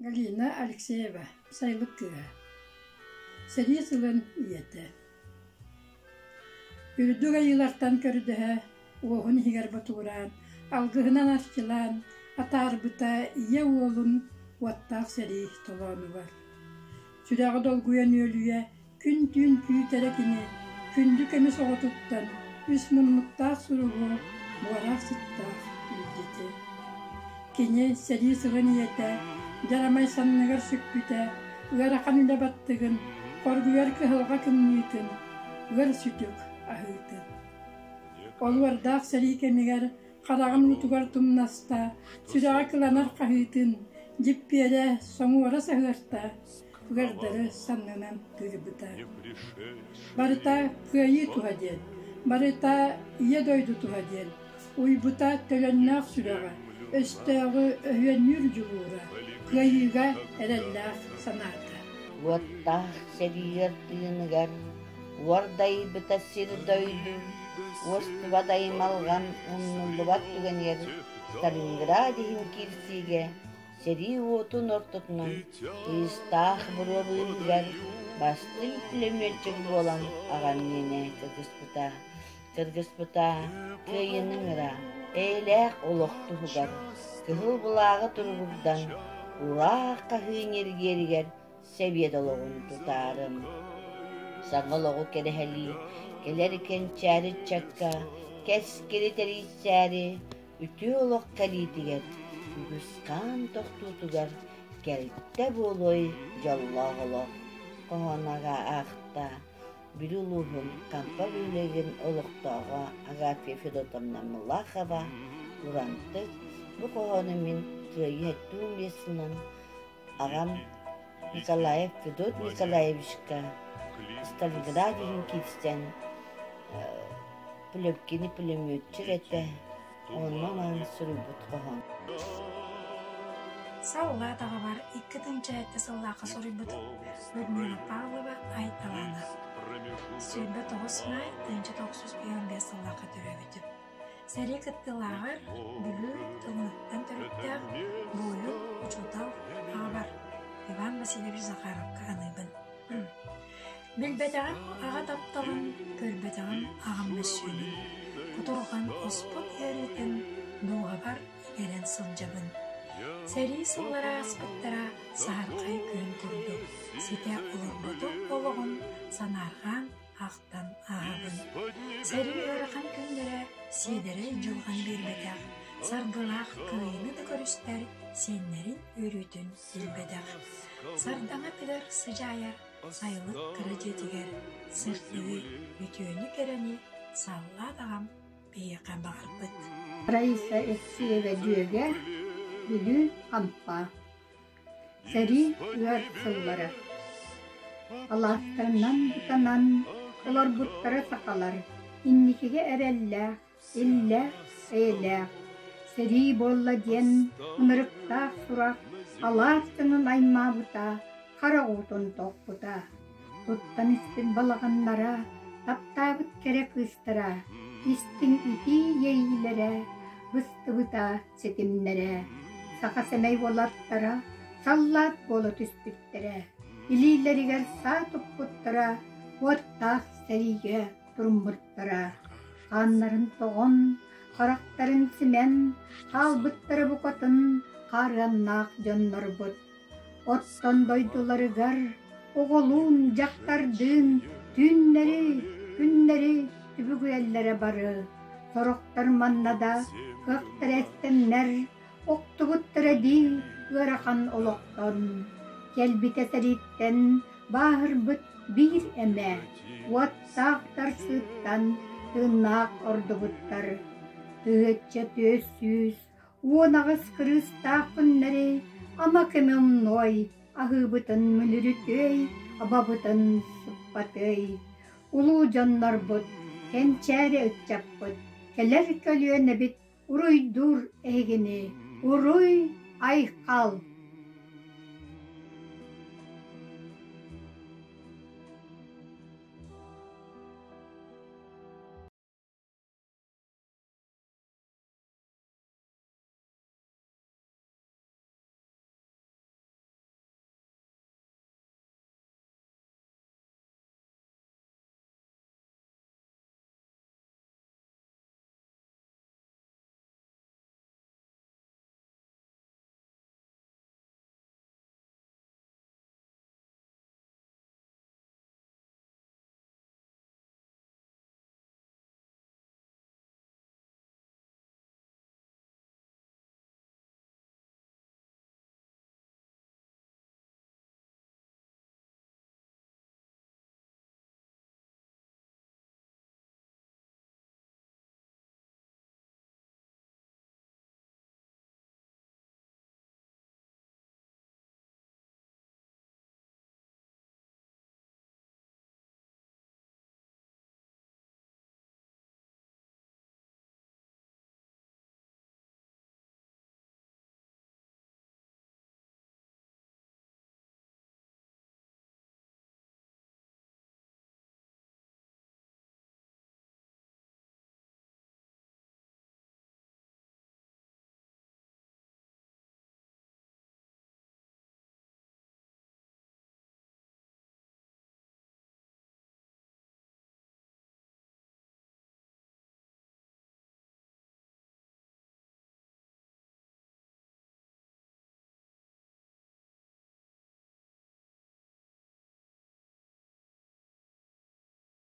Галина Алексеева, сайлык кыга. Сәрие сылын иеті. Үрдүг айылартан көрдігі, оғын хигер батуран, алғығынан арчылан, атарбыта ие оғын уаттақ сәрие толаны бар. Сүрәғы долгуян өлüе, күн-түн күйтерекіне, күнді көмес оғытыттан, үс мұнмықтақ сұруғы, буарақ сыттақ үлдеті. Кене сәрие сылын иеті, жарамай санныгар сүкпүтә, ыарақан үле баттығын, қоргуяр кыһылға кымнүйкін, ыар сүтүк ахыытын. Олуардақ сәрие кемигер, қарағын утугар тумнаста, сүрәға кыланар қахыытын, жиппиере соңу ора сағырта, ыардары саннынан кырбыта. Барыта кыайы туғаден, барыта ие дойду туғаден, уйбута төлөннақ сүрәға, өстөғы өйөннүр жулура, кыайыға әрәлләқ саната. Уаттақ сәригер тыйыныгар, уардай бұта сир дойду, остывадай малған ұннулыбат түгенер, Сталинградиhin кирсиге, сәри отын ортытынан, ұйыстақ бұрылығар, басты үплемелчік болан аған нене кыргыспыта. Кыргыспыта кыйының ыра, әйләқ олықтығығар, кығыл бұлағы тұрғырдан, Ураққа хыынергергер сәбет олығын тұтарым. Саңғылығы кәріхәлі, келеркен чәрі чакка, кәскері тәрейсәрі, үті олық кәлетігер, үгісқан тоқтутығар, кәлтті болой жаллағылық. Қоғанаға ақта, бір ұлығын кампа бөлеген олықтаға Агафья Федотовна Мылахова, ұрантық, бұл қоғаны мен Еттуым есінен ағам Николаев Федот Николаевичка Сталинградиhin кирстен пүлөпкені пүлөмөтчір әтті, оннан аңы сүрібіт қоған. Саула тағы бар, 2-тің әтті сыллақы сүрібіт Людмила Павлова айталаны. Сүрбі 9 май 1915 сыллақы түрөбітіп. Сәрі кіттілағыр бүлі тұлмықтан түріттер бойы ұчылтау ағабар. Иван Васильевич Захаровқа аныбын. Білбетіғін аға тапталын, көрбетіғін ағам мәсүйінің. Құтырған оспыт әретін доғабар ерен сылжабын. Сәрі сыллара аспыттара сағарқай көн тұрды. Сете ұлырбыты олығын санарған ақтан ағабын. Сәрі өріған күндері седері жылған бербетақ. Сарғылақ күйіні да көрістер сенлерін өрітін білбетақ. Сардаңа пілер сыжайар, сайлық кірі жетігер. Сыртығы үтіөні керені салла дағам бейеқан бағар бұд. Раиса Эксиева дүйеге бүлі қампа. Сәрі үйер сыллары. Аластарынан бұтанан олар бұттары сақалар. Иннекеге әрәллә, иллә, әйлә. Сәрі болла ден, ұнырықтақ сұрақ, аластының айма бұта, қарағутын тоқ бұта. Тұттан істін балағанлара, таптабыт керек ұстыра, істің үті ейілері, бұсты бұта сетімлері. Сақа сәмей болаттара, саллат болы түспіттері. Илейлерігер сатып бұттыра, оттақ сәриге тұрымбыттыра. Қанларын тоғын, қарақтарын сімен, қалбыттыры бұқатын, қарғаннақ жонлар бұд. Оттан дойдыларығар, оғылуын жақтардың, түннері, күннері, түбігі әллері бары. Сорықтар маннада, көқтір әстемнер, оқтығыттыр әді, ғырақан олықтан. Келбіте сәреттен, бағыр бұд бір әмә, уаттақтар сұттан, тыңнақ орды бұттар. Тыгытча төссүз, уонағыз кырыстақ күннері, ама кемем ной, ағыбытын мүліріtöй, абабытын сұппатөй. Улу жаннар бұд, кенчәрі үтчап бұд, келер көліөні бит, уруй дур әгіні, уруй айқал.